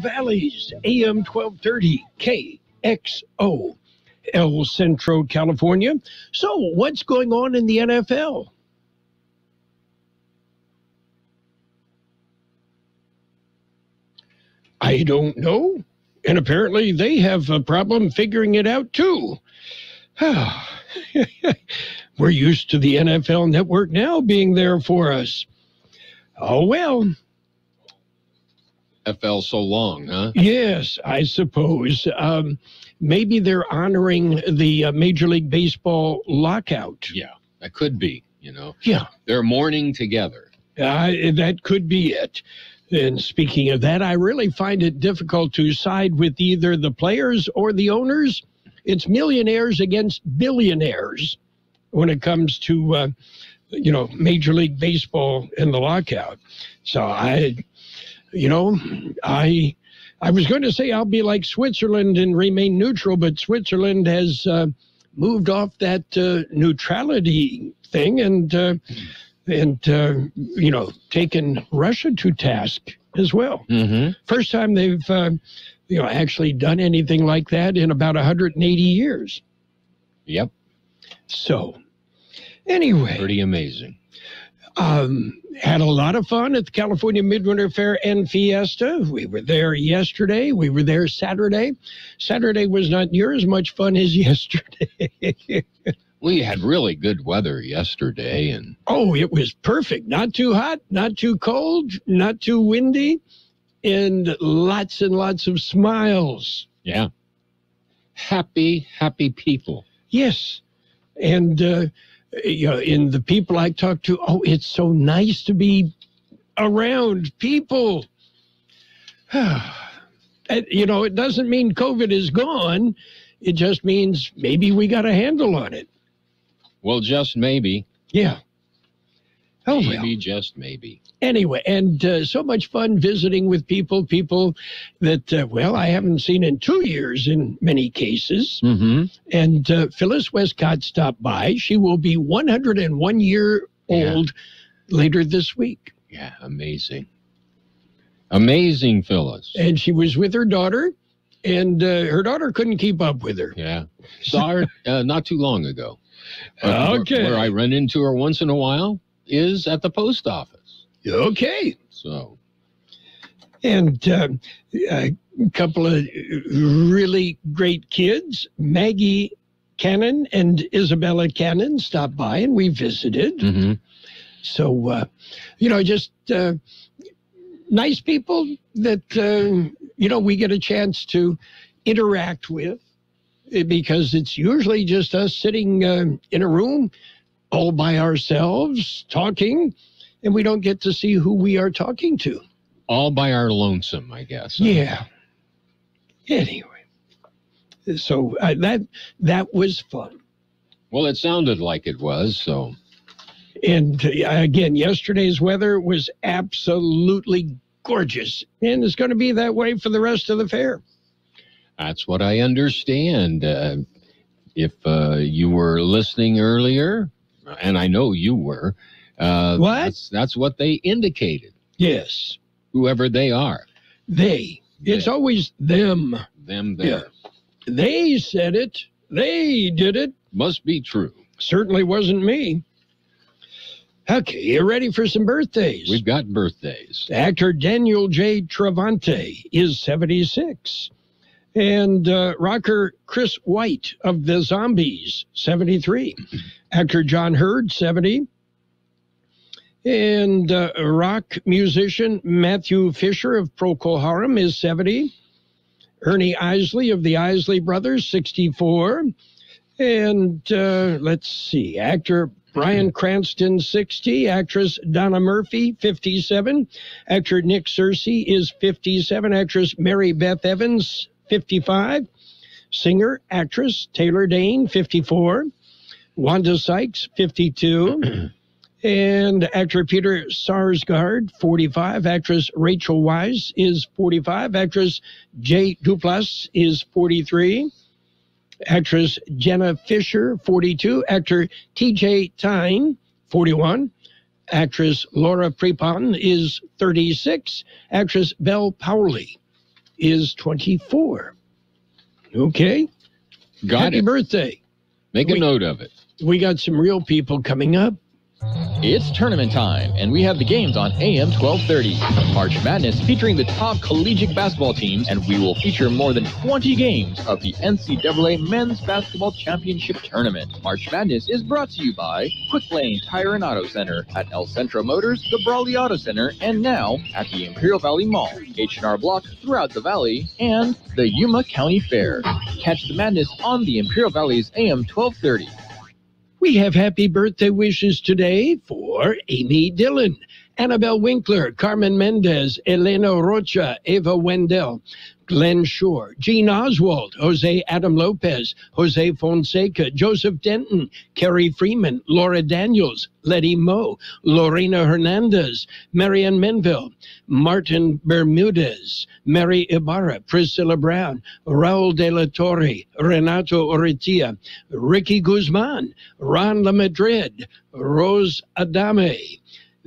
Valley's AM 1230 KXO, El Centro, California. So, what's going on in the NFL? I don't know. And apparently they have a problem figuring it out, too. We're used to the NFL Network now being there for us. Oh, well. FL so long, huh? Yes, I suppose. Maybe they're honoring the Major League Baseball lockout. Yeah, that could be, you know. Yeah. They're mourning together. That could be it. And speaking of that, I really find it difficult to side with either the players or the owners. It's millionaires against billionaires when it comes to, Major League Baseball and the lockout. So I was going to say I'll be like Switzerland and remain neutral, but Switzerland has moved off that neutrality thing and taken Russia to task as well. Mm-hmm. First time they've actually done anything like that in about 180 years. Yep. So, anyway. Pretty amazing. Had a lot of fun at the California Midwinter Fair and Fiesta. We were there yesterday. We were there Saturday. Saturday was not near as much fun as yesterday. We had really good weather yesterday. Oh, it was perfect. Not too hot, not too cold, not too windy, and lots of smiles. Yeah. Happy people. Yes. And, in the people I talk to, it's so nice to be around people. It doesn't mean COVID is gone. It just means maybe we got a handle on it. Well, just maybe. Yeah. Maybe, just maybe. Anyway, and so much fun visiting with people that, I haven't seen in 2 years in many cases. Mm-hmm. And Phyllis Westcott stopped by. She will be 101 year old later this week. Yeah, amazing. Amazing, Phyllis. And she was with her daughter, and her daughter couldn't keep up with her. Yeah. Saw her not too long ago. Okay. Where I run into her once in a while is at the post office. Okay. So. And a couple of really great kids, Maggie Cannon and Isabella Cannon, stopped by and we visited. Mm-hmm. So, just nice people that, we get a chance to interact with, because it's usually just us sitting in a room all by ourselves talking, and we don't get to see who we are talking to. All by our lonesome, I guess. Yeah. Anyway, so that was fun. Well, it sounded like it was, so. And again, yesterday's weather was absolutely gorgeous, and it's going to be that way for the rest of the fair. That's what I understand. If you were listening earlier, and I know you were, what? That's what they indicated. Yes. Whoever they are. They. It's always them. Them there. Yeah. They said it. They did it. Must be true. Certainly wasn't me. Okay, you ready for some birthdays? We've got birthdays. Actor Daniel J. Travante is 76. And rocker Chris White of the Zombies, 73. Actor John Hurd, 70. And rock musician Matthew Fisher of Procol Harum is 70. Ernie Isley of the Isley Brothers, 64. And let's see, actor Bryan Cranston, 60. Actress Donna Murphy, 57. Actor Nick Searcy is 57. Actress Mary Beth Evans, 55. Singer, actress Taylor Dane, 54. Wanda Sykes, 52. And actor Peter Sarsgaard, 45. Actress Rachel Weisz is 45. Actress Jay Duplass is 43. Actress Jenna Fisher, 42. Actor T.J. Tyne, 41. Actress Laura Prepon is 36. Actress Belle Powley is 24. Okay. Happy birthday. Make a note of it. We got some real people coming up. It's tournament time, and we have the games on AM 1230. March Madness featuring the top collegiate basketball teams, and we will feature more than 20 games of the NCAA Men's Basketball Championship Tournament. March Madness is brought to you by Quick Lane Tire and Auto Center at El Centro Motors, the Brawley Auto Center, and now at the Imperial Valley Mall, H&R Block throughout the Valley, and the Yuma County Fair. Catch the madness on the Imperial Valley's AM 1230. We have happy birthday wishes today for Amy Dillon, Annabelle Winkler, Carmen Mendez, Elena Rocha, Eva Wendell, Glenn Shore, Gene Oswald, Jose Adam Lopez, Jose Fonseca, Joseph Denton, Kerry Freeman, Laura Daniels, Letty Moe, Lorena Hernandez, Marianne Menville, Martin Bermudez, Mary Ibarra, Priscilla Brown, Raul de la Torre, Renato Ortiz, Ricky Guzman, Ron La Madrid, Rose Adame,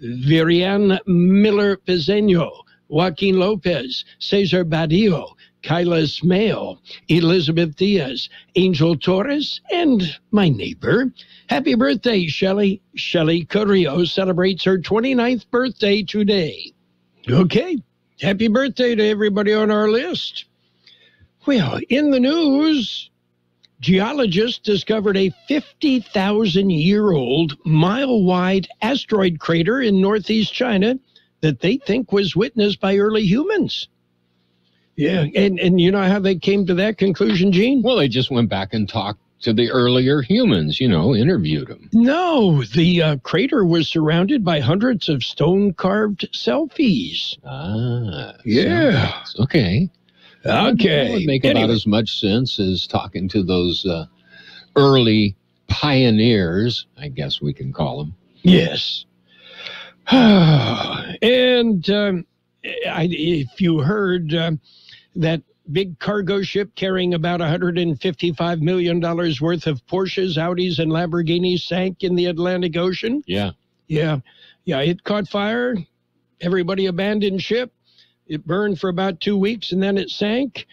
Virian Miller Pezeño, Joaquin Lopez, Cesar Badillo, Kyla Smale, Elizabeth Diaz, Angel Torres, and my neighbor. Happy birthday, Shelley. Shelley Carrillo celebrates her 29th birthday today. Okay, happy birthday to everybody on our list. Well, in the news, geologists discovered a 50,000-year-old, mile-wide asteroid crater in northeast China that they think was witnessed by early humans. Yeah, and you know how they came to that conclusion, Gene? Well, they just went back and talked to the earlier humans, interviewed them. No, the crater was surrounded by hundreds of stone-carved selfies. Ah. Yeah. Selfies. Okay. Okay. That would make about as much sense as talking to those early pioneers, I guess we can call them. Yes. And if you heard that big cargo ship carrying about $155 million worth of Porsches, Audis, and Lamborghinis sank in the Atlantic Ocean. Yeah. It caught fire. Everybody abandoned ship. It burned for about 2 weeks, and then it sank.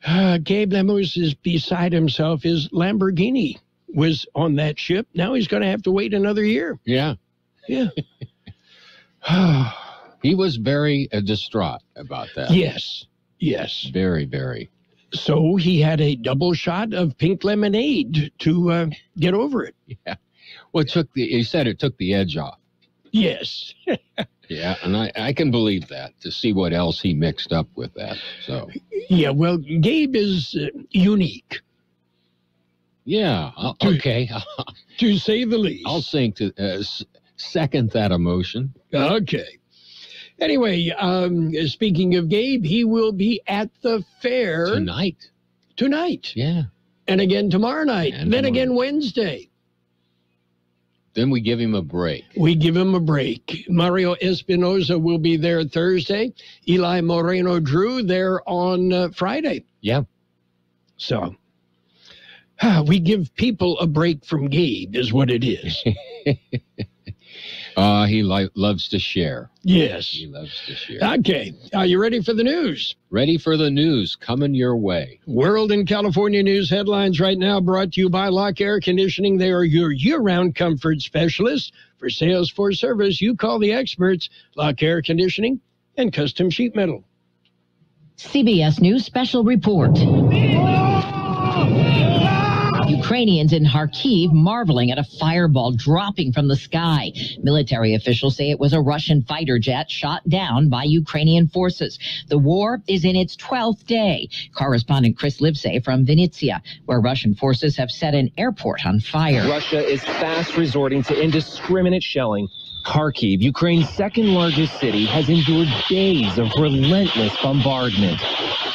Gabe Lemos is beside himself. His Lamborghini was on that ship. Now he's going to have to wait another year. Yeah. He was very distraught about that. Yes. Very, very. So he had a double shot of pink lemonade to get over it. Yeah. Well, he said it took the edge off. Yes. Yeah, and I can believe that, to see what else he mixed up with that. So. Yeah, well, Gabe is unique. Yeah, okay. To say the least. I'll second that emotion. Okay. Anyway, speaking of Gabe, he will be at the fair. Tonight. Yeah. And again tomorrow night. And then again Wednesday. Then we give him a break. Mario Espinoza will be there Thursday. Eli Moreno Drew there on Friday. Yeah. So we give people a break from Gabe is what it is. He loves to share. Yes. He loves to share. Okay. Are you ready for the news? Ready for the news. Coming your way. World and California news headlines right now brought to you by Lock Air Conditioning. They are your year-round comfort specialists. For sales for service, you call the experts. Lock Air Conditioning and Custom Sheet Metal. CBS News Special Report. Ukrainians in Kharkiv marveling at a fireball dropping from the sky. Military officials say it was a Russian fighter jet shot down by Ukrainian forces. The war is in its 12th day. Correspondent Chris Livesay from Vinnytsia, where Russian forces have set an airport on fire. Russia is fast resorting to indiscriminate shelling. Kharkiv, Ukraine's second-largest city, has endured days of relentless bombardment.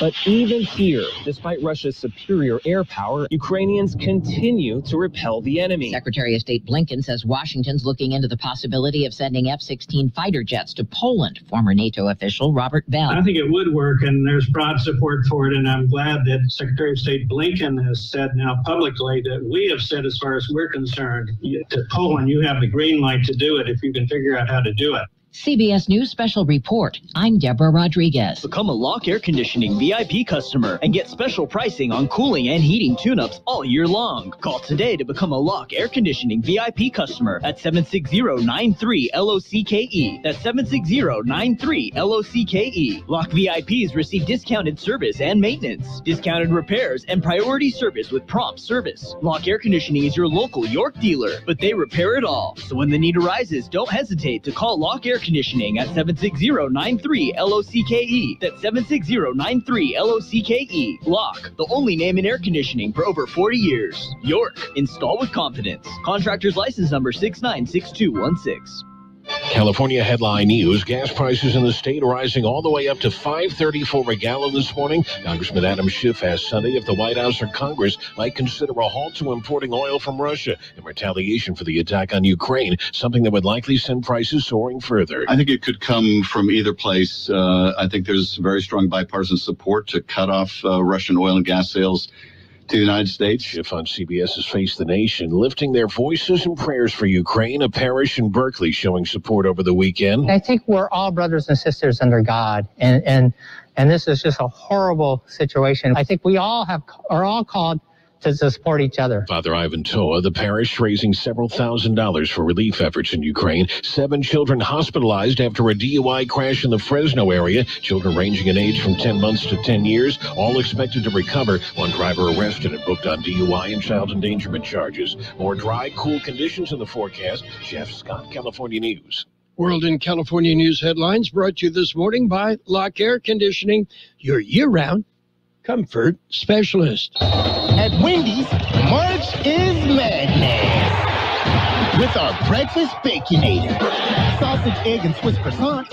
But even here, despite Russia's superior air power, Ukrainians continue to repel the enemy. Secretary of State Blinken says Washington's looking into the possibility of sending F-16 fighter jets to Poland. Former NATO official Robert Bell. I think it would work, and there's broad support for it, and I'm glad that Secretary of State Blinken has said now publicly that we have said, as far as we're concerned, to Poland, you have the green light to do it if you can figure out how to do it. CBS News Special Report. I'm Deborah Rodriguez. Become a Lock Air Conditioning VIP customer and get special pricing on cooling and heating tune-ups all year long. Call today to become a Lock Air Conditioning VIP customer at 760-93-LOCKE. That's 760-93-LOCKE. Lock VIPs receive discounted service and maintenance, discounted repairs, and priority service with prompt service. Lock Air Conditioning is your local York dealer, but they repair it all. So when the need arises, don't hesitate to call Lock Air Conditioning at 760-93-LOCKE. That's 760-93-LOCKE. Lock, the only name in air conditioning for over 40 years. York, install with confidence. Contractor's license number 696216. California headline news. Gas prices in the state rising all the way up to $5.34 a gallon this morning. Congressman Adam Schiff asked Sunday if the White House or Congress might consider a halt to importing oil from Russia in retaliation for the attack on Ukraine, something that would likely send prices soaring further. I think it could come from either place. I think there's very strong bipartisan support to cut off Russian oil and gas sales to the United States. Schiff on CBS's Face the Nation, lifting their voices and prayers for Ukraine. A parish in Berkeley showing support over the weekend. I think we're all brothers and sisters under God, and this is just a horrible situation. I think we all are all called to support each other. Father Ivan Toa, the parish, raising several $1,000s for relief efforts in Ukraine. 7 children hospitalized after a DUI crash in the Fresno area. Children ranging in age from 10 months to 10 years, all expected to recover. One driver arrested and booked on DUI and child endangerment charges. More dry, cool conditions in the forecast. Jeff Scott, California News. World and California News headlines brought to you this morning by Lock Air Conditioning, your year-round comfort specialist. At Wendy's, March is madness. With our breakfast Baconator. Sausage, egg, and Swiss croissant,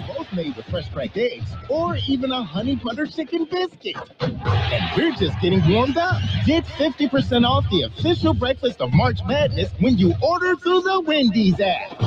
both made with fresh cracked eggs, or even a honey butter chicken biscuit. And we're just getting warmed up. Get 50% off the official breakfast of March Madness when you order through the Wendy's app.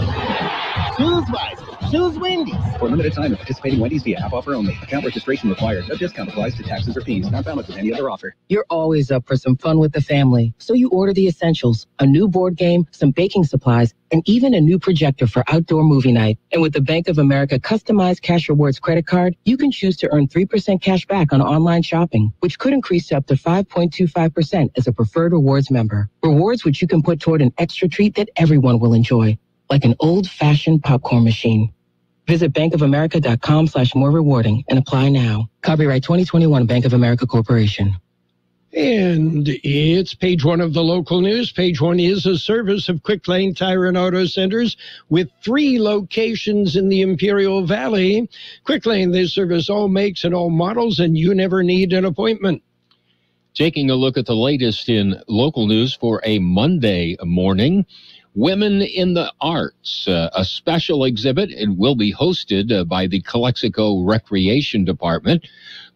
Choose wisely. Choose Wendy's. For a limited time at participating Wendy's via app offer only. Account registration required. No discount applies to taxes or fees. Not valid with any other offer. You're always up for some fun with the family, so you order the essentials: a new board game, some baking supplies, and even a new projector for outdoor movie night. And with the Bank of America customized Cash Rewards credit card, you can choose to earn 3% cash back on online shopping, which could increase to up to 5.25% as a preferred rewards member. Rewards which you can put toward an extra treat that everyone will enjoy, like an old-fashioned popcorn machine. Visit bankofamerica.com/more rewarding and apply now. Copyright 2021 Bank of America Corporation. And it's page 1 of the local news. Page 1 is a service of Quick Lane Tire and Auto Centers with 3 locations in the Imperial Valley. Quick Lane, they service all makes and all models, and you never need an appointment. Taking a look at the latest in local news for a Monday morning. Women in the Arts, a special exhibit. It will be hosted by the Calexico Recreation Department.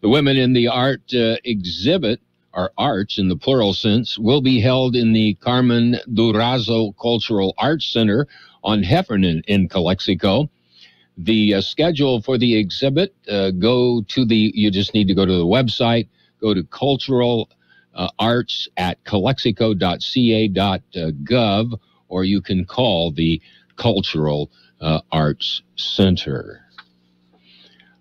The Women in the Art exhibit, or arts in the plural sense, will be held in the Carmen Durazo Cultural Arts Center on Heffernan in Calexico. The schedule for the exhibit, you just need to go to the website, go to cultural arts at calexico.ca.gov, or you can call the Cultural Arts Center.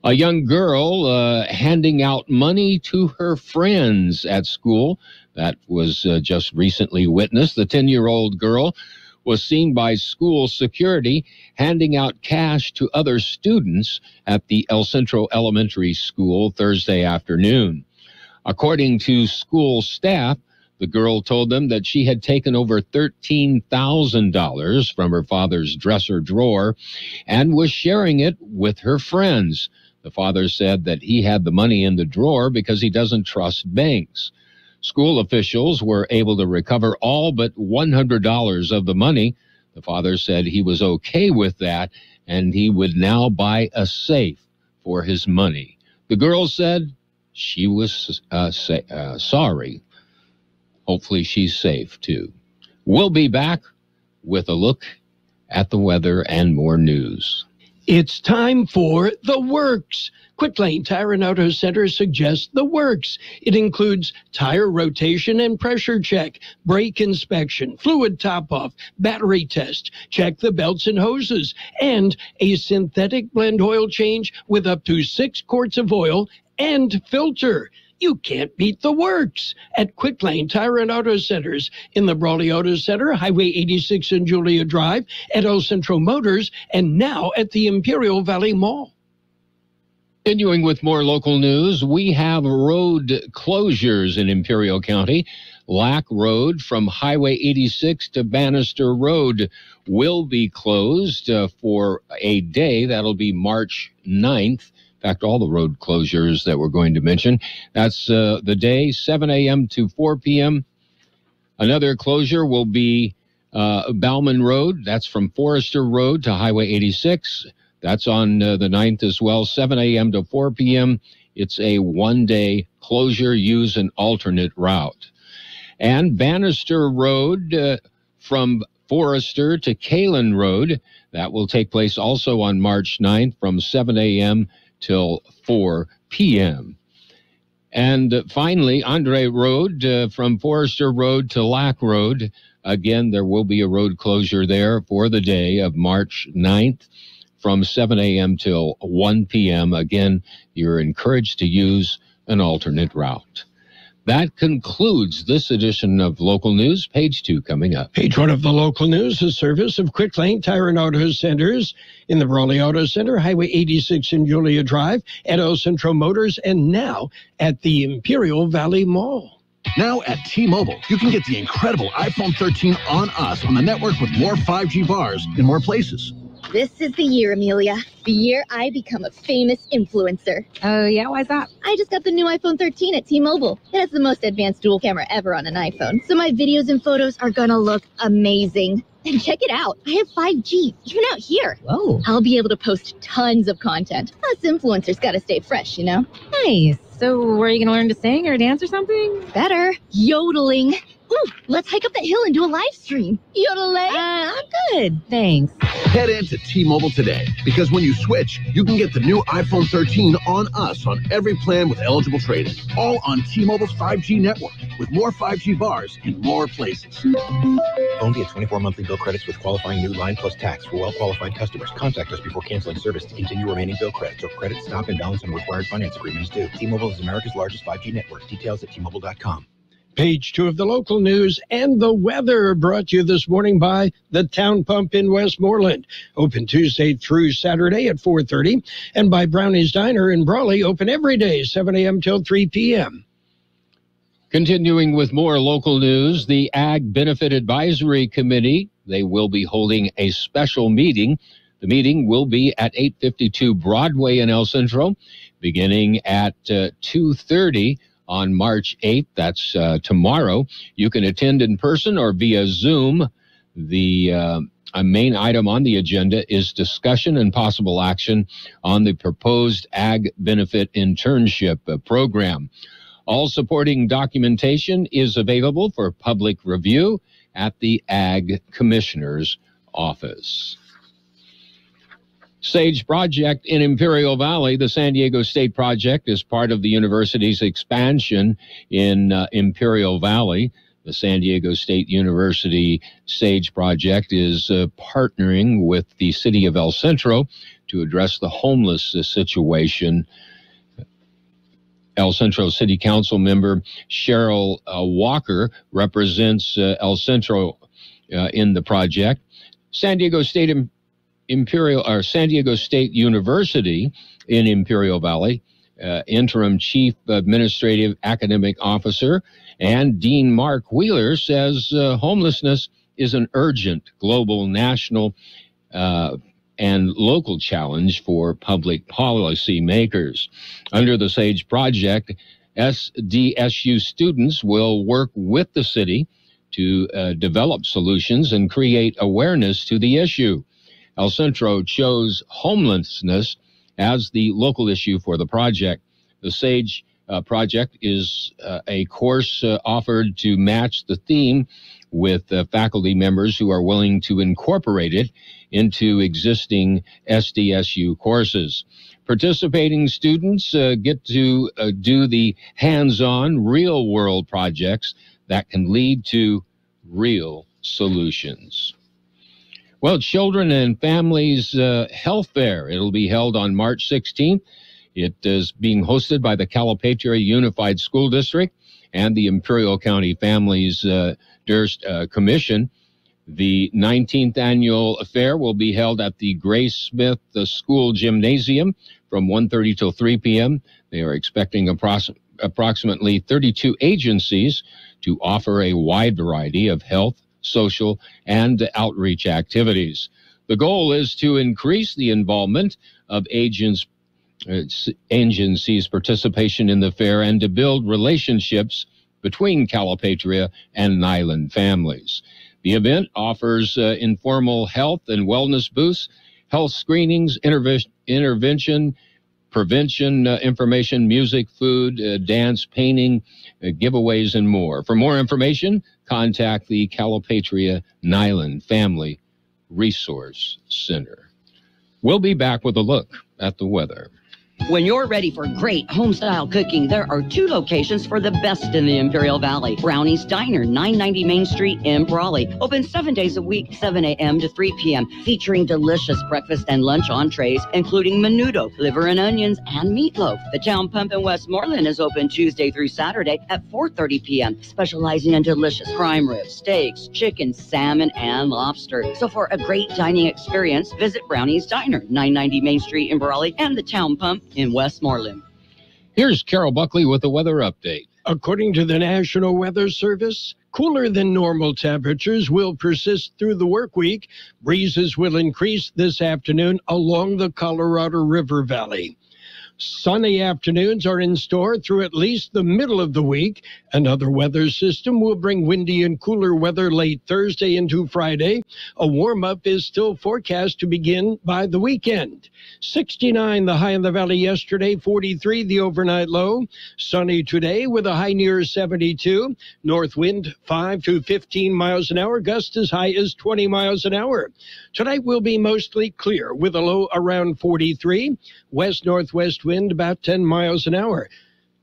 A young girl handing out money to her friends at school. That was just recently witnessed. The 10-year-old girl was seen by school security handing out cash to other students at the El Centro Elementary School Thursday afternoon. According to school staff, the girl told them that she had taken over $13,000 from her father's dresser drawer and was sharing it with her friends. The father said that he had the money in the drawer because he doesn't trust banks. School officials were able to recover all but $100 of the money. The father said he was okay with that and he would now buy a safe for his money. The girl said she was sorry. Hopefully she's safe, too. We'll be back with a look at the weather and more news. It's time for The Works. Quick Lane Tire and Auto Center suggests The Works. It includes tire rotation and pressure check, brake inspection, fluid top-off, battery test, check the belts and hoses, and a synthetic blend oil change with up to 6 quarts of oil and filter. You can't beat The Works at Quick Lane Tire and Auto Centers in the Brawley Auto Center, Highway 86 and Julia Drive, at El Centro Motors, and now at the Imperial Valley Mall. Continuing with more local news, we have road closures in Imperial County. Lack Road from Highway 86 to Bannister Road will be closed for a day. That'll be March 9th. In fact, all the road closures that we're going to mention. That's the day, 7 a.m. to 4 p.m. Another closure will be Bauman Road. That's from Forester Road to Highway 86. That's on the 9th as well, 7 a.m. to 4 p.m. It's a one-day closure. Use an alternate route. And Bannister Road from Forester to Kalen Road. That will take place also on March 9th from 7 a.m. till 4 p.m. And finally, Andre Road from Forester Road to Lack Road. Again, there will be a road closure there for the day of March 9th from 7 a.m. till 1 p.m. Again, you're encouraged to use an alternate route. That concludes this edition of Local News. Page 2 coming up. Page 1 of the Local News, a service of Quick Lane Tire and Auto Centers in the Brawley Auto Center, Highway 86 in Julia Drive, at El Centro Motors, and now at the Imperial Valley Mall. Now at T-Mobile, you can get the incredible iPhone 13 on us on the network with more 5G bars in more places. This is the year, Amelia. The year I become a famous influencer. Oh, yeah? Why's that? I just got the new iPhone 13 at T-Mobile. It has the most advanced dual camera ever on an iPhone. So my videos and photos are gonna look amazing. And check it out. I have 5G, even out here. Whoa. I'll be able to post tons of content. Us influencers gotta stay fresh, you know? Nice. So were you gonna learn to sing or dance or something? Better. Yodeling. Ooh, let's hike up that hill and do a live stream. Yodelay. I'm good. Thanks. Head into T-Mobile today, because when you switch, you can get the new iPhone 13 on us on every plan with eligible trade-in. All on T-Mobile's 5G network, with more 5G bars in more places. Phone via 24 monthly bill credits with qualifying new line plus tax for well-qualified customers. Contact us before canceling service to continue remaining bill credits or credit stop and balance on required finance agreements due. T-Mobile is America's largest 5G network. Details at T-Mobile.com. Page 2 of the Local News and the weather, brought to you this morning by the Town Pump in Westmoreland. Open Tuesday through Saturday at 4:30. And by Brownie's Diner in Brawley, open every day, 7 a.m. till 3 p.m. Continuing with more local news, the Ag Benefit Advisory Committee, they will be holding a special meeting. The meeting will be at 852 Broadway in El Centro, beginning at 2:30 on March 8th. That's tomorrow. You can attend in person or via Zoom. The main item on the agenda is discussion and possible action on the proposed Ag Benefit Internship program. All supporting documentation is available for public review at the Ag Commissioner's office. SAGE project in Imperial Valley. The San Diego State project is part of the university's expansion in Imperial Valley. The San Diego State University SAGE project is partnering with the city of El Centro to address the homeless situation. El Centro City Council member Cheryl Walker represents El Centro in the project. San Diego State University in Imperial Valley, interim chief administrative academic officer, and Dean Mark Wheeler says homelessness is an urgent global, national, and local challenge for public policy makers. Under the SAGE project, SDSU students will work with the city to develop solutions and create awareness to the issue. El Centro chose homelessness as the local issue for the project. The SAGE project is a course offered to match the theme with faculty members who are willing to incorporate it into existing SDSU courses. Participating students get to do the hands-on, real-world projects that can lead to real solutions. Well, Children and Families Health Fair. It'll be held on March 16th. It is being hosted by the Calipatria Unified School District and the Imperial County Families Durst Commission. The 19th annual affair will be held at the Grace Smith School Gymnasium from 1:30 till 3 p.m. They are expecting approximately 32 agencies to offer a wide variety of health, social, and outreach activities. The goal is to increase the involvement of agencies' participation in the fair and to build relationships between Calipatria and Nyland families. The event offers informal health and wellness booths, health screenings, intervention, prevention, information, music, food, dance, painting, giveaways, and more. For more information, contact the Calipatria Nyland Family Resource Center. We'll be back with a look at the weather. When you're ready for great home-style cooking, there are 2 locations for the best in the Imperial Valley. Brownie's Diner, 990 Main Street in Brawley. Open 7 days a week, 7 a.m. to 3 p.m., featuring delicious breakfast and lunch entrees, including menudo, liver and onions, and meatloaf. The Town Pump in Westmoreland is open Tuesday through Saturday at 4:30 p.m., specializing in delicious prime ribs, steaks, chicken, salmon, and lobster. So for a great dining experience, visit Brownie's Diner, 990 Main Street in Brawley, and the Town Pump in Westmoreland. Here's Carol Buckley with the weather update. According to the National Weather Service, cooler than normal temperatures will persist through the work week. Breezes will increase this afternoon along the Colorado River Valley. Sunny afternoons are in store through at least the middle of the week. Another weather system will bring windy and cooler weather late Thursday into Friday. A warm-up is still forecast to begin by the weekend. 69 the high in the valley yesterday, 43 the overnight low. Sunny today with a high near 72. North wind 5 to 15 miles an hour. Gusts as high as 20 miles an hour. Tonight will be mostly clear with a low around 43. West-northwest wind about 10 miles an hour.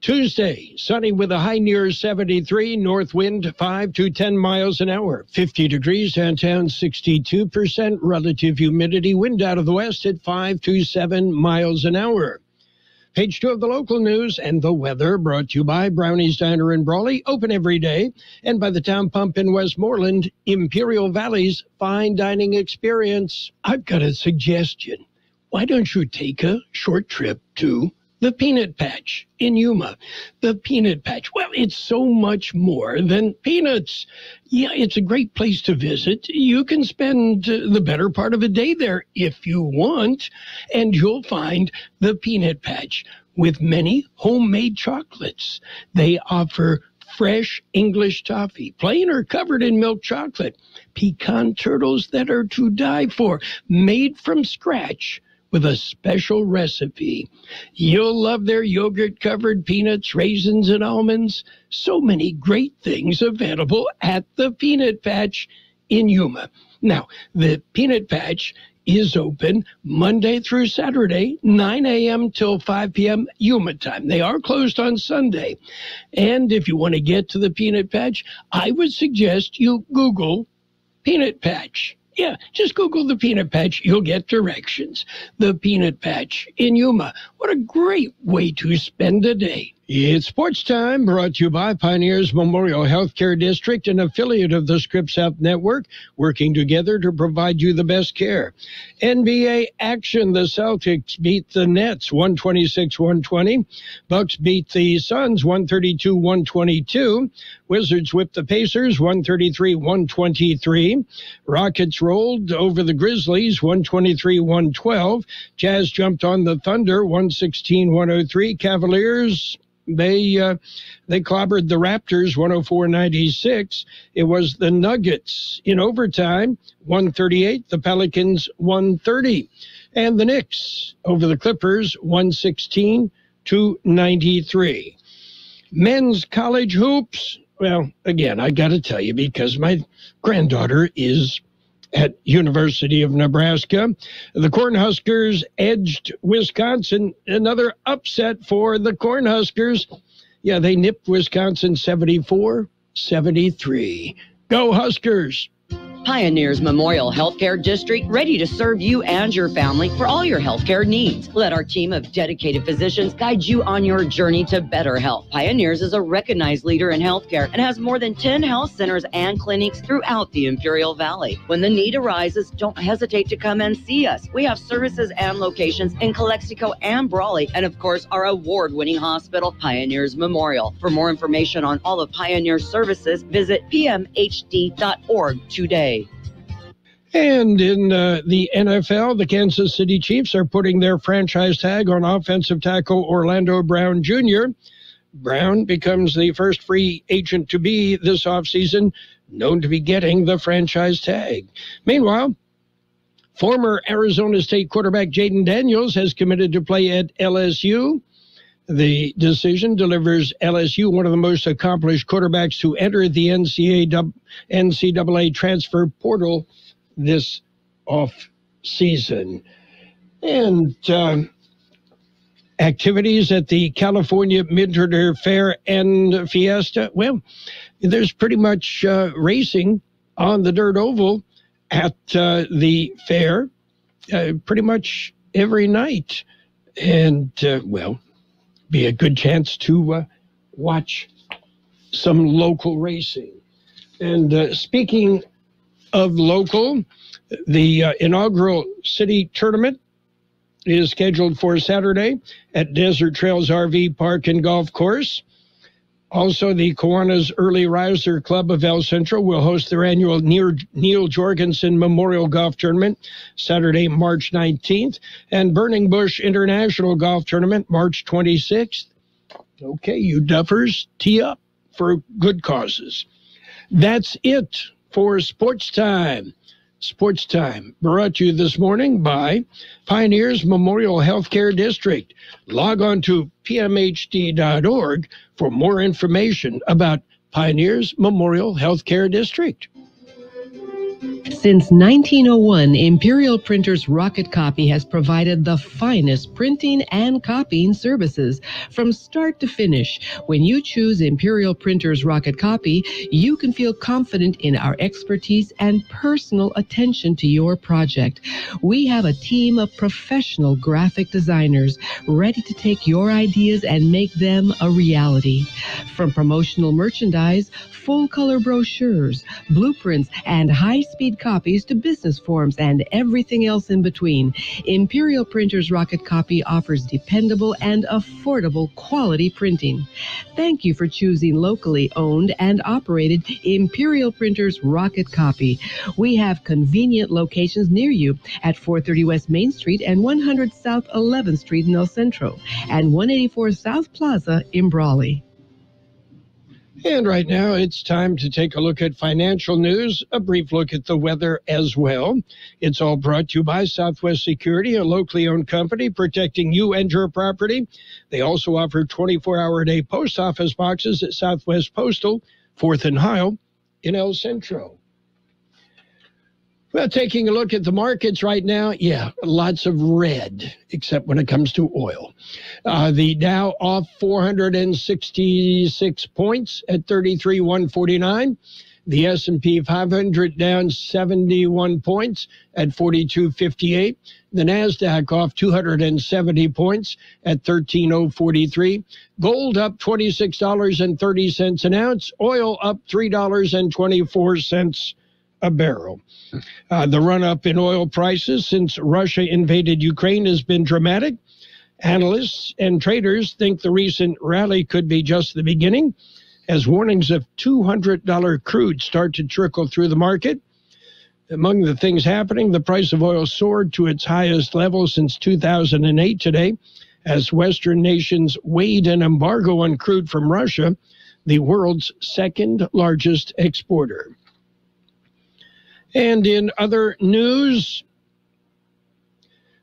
Tuesday, sunny with a high near 73, north wind 5 to 10 miles an hour. 50 degrees downtown, 62% relative humidity, wind out of the west at 5 to 7 miles an hour. Page 2 of the local news and the weather brought to you by Brownie's Diner in Brawley, open every day, and by the Town Pump in Westmoreland, Imperial Valley's fine dining experience. I've got a suggestion. Why don't you take a short trip to the Peanut Patch in Yuma? The Peanut Patch, well, it's so much more than peanuts. Yeah, it's a great place to visit. You can spend the better part of a day there if you want, and you'll find the Peanut Patch with many homemade chocolates. They offer fresh English toffee, plain or covered in milk chocolate, pecan turtles that are to die for, made from scratch with a special recipe. You'll love their yogurt-covered peanuts, raisins, and almonds. So many great things available at the Peanut Patch in Yuma. Now, the Peanut Patch is open Monday through Saturday, 9 a.m. till 5 p.m. Yuma time. They are closed on Sunday. And if you want to get to the Peanut Patch, I would suggest you Google Peanut Patch. Yeah, just Google the Peanut Patch. You'll get directions. The Peanut Patch in Yuma. What a great way to spend a day. It's sports time, brought to you by Pioneers Memorial Healthcare District, an affiliate of the Scripps Health Network, working together to provide you the best care. NBA action. The Celtics beat the Nets 126-120. Bucks beat the Suns 132-122. Wizards whipped the Pacers 133-123. Rockets rolled over the Grizzlies 123-112. Jazz jumped on the Thunder 116-103. Cavaliers, they clobbered the Raptors 104-96. It was the Nuggets in overtime 138, the Pelicans 130, and the Knicks over the Clippers 116-93. Men's college hoops. Well, again, I got to tell you, because my granddaughter is at University of Nebraska. The Cornhuskers edged Wisconsin. Another upset for the Cornhuskers. Yeah, they nipped Wisconsin 74-73. Go Huskers! Pioneers Memorial Healthcare District, ready to serve you and your family for all your healthcare needs. Let our team of dedicated physicians guide you on your journey to better health. Pioneers is a recognized leader in healthcare and has more than 10 health centers and clinics throughout the Imperial Valley. When the need arises, don't hesitate to come and see us. We have services and locations in Calexico and Brawley, and of course, our award-winning hospital, Pioneers Memorial. For more information on all of Pioneer's services, visit pmhd.org today. And in the NFL, the Kansas City Chiefs are putting their franchise tag on offensive tackle Orlando Brown Jr. Brown becomes the first free agent to be this offseason known to be getting the franchise tag. Meanwhile, former Arizona State quarterback Jaden Daniels has committed to play at LSU. The decision delivers LSU one of the most accomplished quarterbacks to enter the NCAA transfer portal this off season. And activities at the California Midwinter Fair and Fiesta. Well, there's pretty much racing on the dirt oval at the fair pretty much every night. And, well, be a good chance to watch some local racing. And speaking of local, the inaugural city tournament is scheduled for Saturday at Desert Trails RV Park and Golf Course. Also, the Kiwanis Early Riser Club of El Centro will host their annual Neil Jorgensen Memorial Golf Tournament Saturday, March 19th, and Burning Bush International Golf Tournament March 26th. Okay, you duffers, tee up for good causes. That's it for Sports Time. Sports Time brought to you this morning by Pioneers Memorial Healthcare District. Log on to pmhd.org for more information about Pioneers Memorial Healthcare District. Since 1901, Imperial Printers Rocket Copy has provided the finest printing and copying services from start to finish. When you choose Imperial Printers Rocket Copy, you can feel confident in our expertise and personal attention to your project. We have a team of professional graphic designers ready to take your ideas and make them a reality. From promotional merchandise, full-color brochures, blueprints, and high-speed copies to business forms and everything else in between, Imperial Printers Rocket Copy offers dependable and affordable quality printing. Thank you for choosing locally owned and operated Imperial Printers Rocket Copy. We have convenient locations near you at 430 West Main Street and 100 South 11th Street in El Centro and 184 South Plaza in Brawley. And right now, it's time to take a look at financial news, a brief look at the weather as well. It's all brought to you by Southwest Security, a locally owned company protecting you and your property. They also offer 24-hour-a-day post office boxes at Southwest Postal, 4th and Heil in El Centro. Well, taking a look at the markets right now, yeah, lots of red, except when it comes to oil. The Dow off 466 points at 33,149. The S&P 500 down 71 points at 4258. The NASDAQ off 270 points at 13,043. Gold up $26.30 an ounce. Oil up $3.24 a barrel. The run-up in oil prices since Russia invaded Ukraine has been dramatic. Analysts and traders think the recent rally could be just the beginning, as warnings of $200 crude start to trickle through the market. Among the things happening, the price of oil soared to its highest level since 2008 today, as Western nations weighed an embargo on crude from Russia, the world's second largest exporter. And in other news,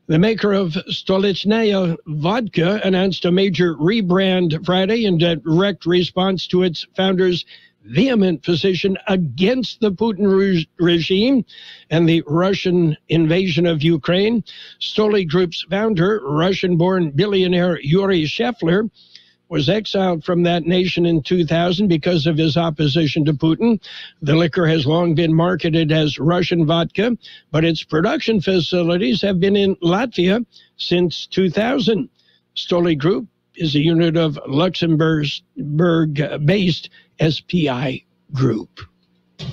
The maker of Stolichnaya vodka announced a major rebrand Friday in direct response to its founder's vehement position against the Putin regime and the Russian invasion of Ukraine. Stoli Group's founder, Russian-born billionaire Yuri Shefler, was exiled from that nation in 2000 because of his opposition to Putin. The liquor has long been marketed as Russian vodka, but its production facilities have been in Latvia since 2000. Stoli Group is a unit of Luxembourg-based SPI Group.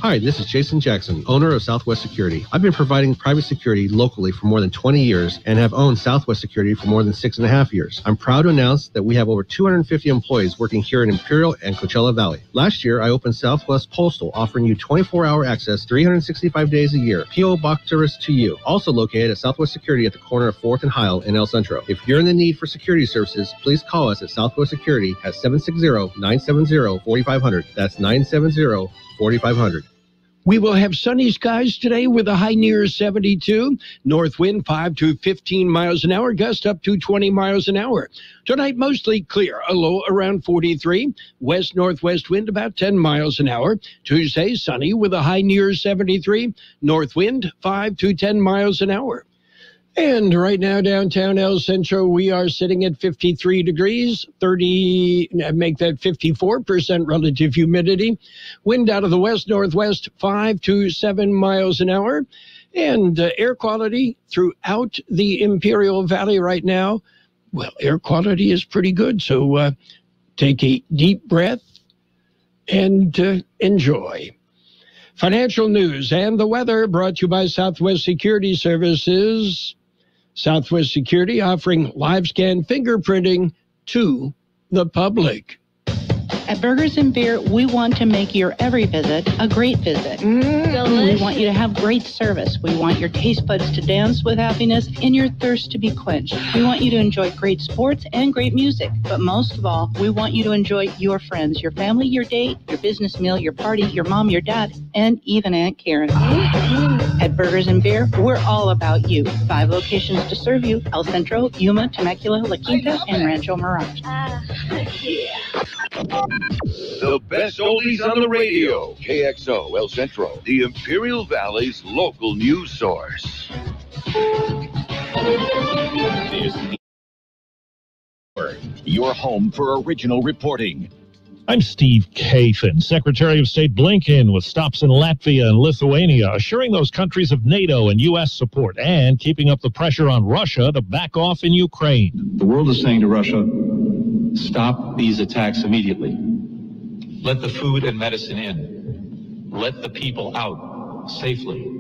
Hi, this is Jason Jackson, owner of Southwest Security. I've been providing private security locally for more than 20 years and have owned Southwest Security for more than 6.5 years. I'm proud to announce that we have over 250 employees working here in Imperial and Coachella Valley. Last year, I opened Southwest Postal, offering you 24-hour access 365 days a year. P.O. Box service to you. Also located at Southwest Security at the corner of 4th and Heil in El Centro. If you're in the need for security services, please call us at Southwest Security at 760-970-4500. That's 970-4500. We will have sunny skies today with a high near 72. North wind 5 to 15 miles an hour, gust up to 20 miles an hour. Tonight, mostly clear, a low around 43. West-northwest wind about 10 miles an hour. Tuesday, sunny with a high near 73. North wind 5 to 10 miles an hour. And right now, downtown El Centro, we are sitting at 53 degrees, make that 54% relative humidity. Wind out of the west-northwest, 5 to 7 miles an hour. And air quality throughout the Imperial Valley right now, well, air quality is pretty good. So take a deep breath and enjoy. Financial news and the weather brought to you by Southwest Security Services. Southwest Security offering live scan fingerprinting to the public. At Burgers and Beer, we want to make your every visit a great visit. We want you to have great service. We want your taste buds to dance with happiness and your thirst to be quenched. We want you to enjoy great sports and great music. But most of all, we want you to enjoy your friends, your family, your date, your business meal, your party, your mom, your dad, and even Aunt Karen. At Burgers and Beer, we're all about you. 5 locations to serve you: El Centro, Yuma, Temecula, La Quinta, and Rancho Mirage. The best oldies on the radio. KXO El Centro, the Imperial Valley's local news source. Your home for original reporting. I'm Steve Kathan, Secretary of State Blinken, with stops in Latvia and Lithuania, assuring those countries of NATO and U.S. support and keeping up the pressure on Russia to back off in Ukraine. The world is saying to Russia, stop these attacks immediately. Let the food and medicine in. Let the people out safely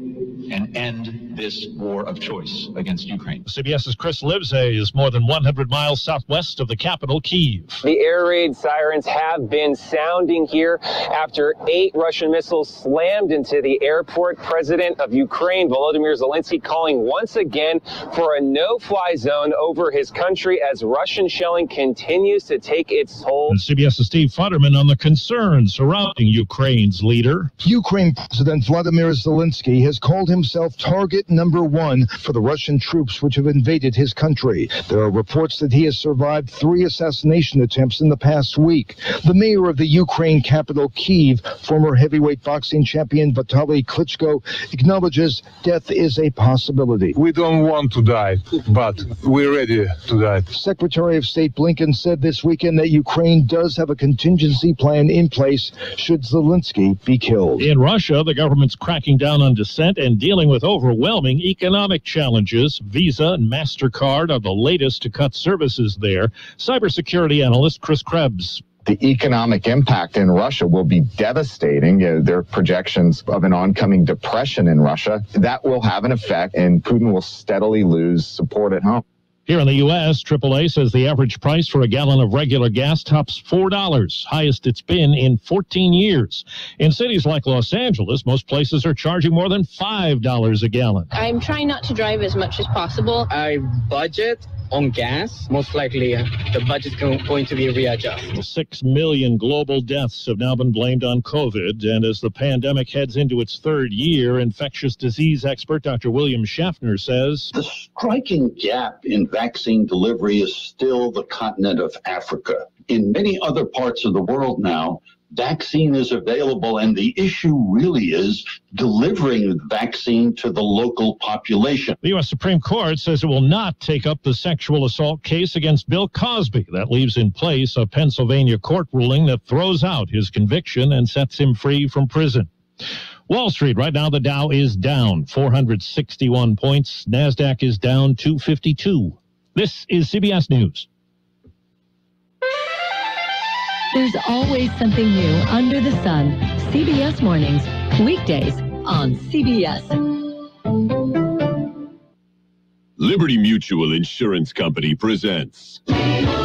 and end this war of choice against Ukraine. CBS's Chris Livesay is more than 100 miles southwest of the capital, Kyiv. The air raid sirens have been sounding here after 8 Russian missiles slammed into the airport. President of Ukraine, Volodymyr Zelensky, calling once again for a no-fly zone over his country as Russian shelling continues to take its toll. And CBS's Steve Futterman on the concerns surrounding Ukraine's leader. Ukraine President Vladimir Zelensky has called himself target number 1 for the Russian troops which have invaded his country. There are reports that he has survived 3 assassination attempts in the past week. The mayor of the Ukraine capital, Kyiv, former heavyweight boxing champion Vitaly Klitschko, acknowledges death is a possibility. We don't want to die, but we're ready to die. Secretary of State Blinken said this weekend that Ukraine does have a contingency plan in place should Zelensky be killed. In Russia, the government's cracking down on dissent and dealing with overwhelming economic challenges. Visa and MasterCard are the latest to cut services there. Cybersecurity analyst Chris Krebs. The economic impact in Russia will be devastating. There are projections of an oncoming depression in Russia. That will have an effect, and Putin will steadily lose support at home. Here in the U.S., AAA says the average price for a gallon of regular gas tops $4, highest it's been in 14 years. In cities like Los Angeles, most places are charging more than $5 a gallon. I'm trying not to drive as much as possible. I budget on gas. Most likely, the budget's going to be readjusted. 6 million global deaths have now been blamed on COVID, and as the pandemic heads into its third year, infectious disease expert Dr. William Schaffner says, the striking gap in vaccine delivery is still the continent of Africa. In many other parts of the world now, vaccine is available, and the issue really is delivering the vaccine to the local population. The U.S. Supreme Court says it will not take up the sexual assault case against Bill Cosby. That leaves in place a Pennsylvania court ruling that throws out his conviction and sets him free from prison. Wall Street, right now the Dow is down 461 points. NASDAQ is down 252. This is CBS News. There's always something new under the sun. CBS Mornings, weekdays on CBS. Liberty Mutual Insurance Company presents and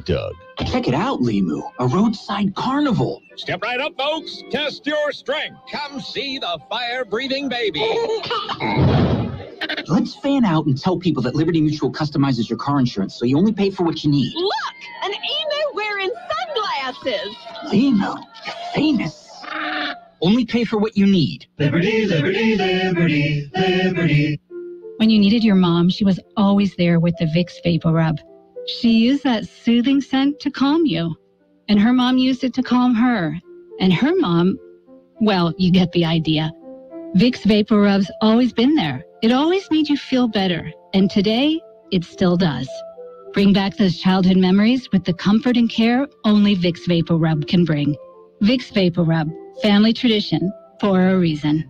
Doug. Check it out, Limu, a roadside carnival. Step right up, folks. Test your strength. Come see the fire-breathing baby. Let's fan out and tell people that Liberty Mutual customizes your car insurance so you only pay for what you need. Look, an emu wearing sunglasses. Limu, you're famous. Only pay for what you need. Liberty, liberty, liberty, liberty. When you needed your mom, she was always there with the Vicks Vapor Rub. She used that soothing scent to calm you. And her mom used it to calm her. And her mom, well, you get the idea. Vicks Vapor Rub's always been there. It always made you feel better. And today, it still does. Bring back those childhood memories with the comfort and care only Vicks Vapor Rub can bring. Vicks Vapor Rub, family tradition for a reason.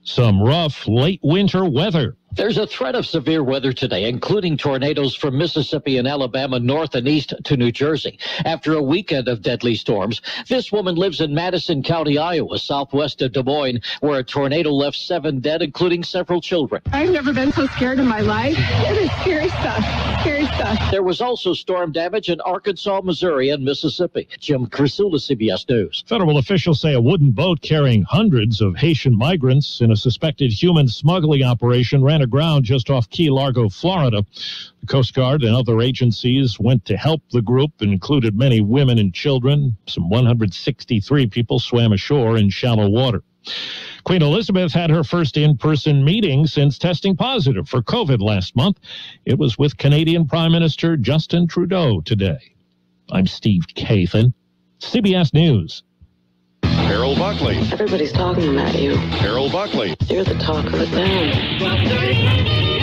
Some rough late winter weather. There's a threat of severe weather today, including tornadoes from Mississippi and Alabama north and east to New Jersey. After a weekend of deadly storms, this woman lives in Madison County, Iowa, southwest of Des Moines, where a tornado left 7 dead, including several children. I've never been so scared in my life. It is scary stuff. Scary stuff. There was also storm damage in Arkansas, Missouri, and Mississippi. Jim Crisula, CBS News. Federal officials say a wooden boat carrying hundreds of Haitian migrants in a suspected human smuggling operation ran aground just off Key Largo, Florida. The Coast Guard and other agencies went to help the group, included many women and children. Some 163 people swam ashore in shallow water. Queen Elizabeth had her first in-person meeting since testing positive for COVID last month. It was with Canadian Prime Minister Justin Trudeau today. I'm Steve Kathan, CBS News. Carroll Buckley. Everybody's talking about you. Carroll Buckley. You're the talk of the town.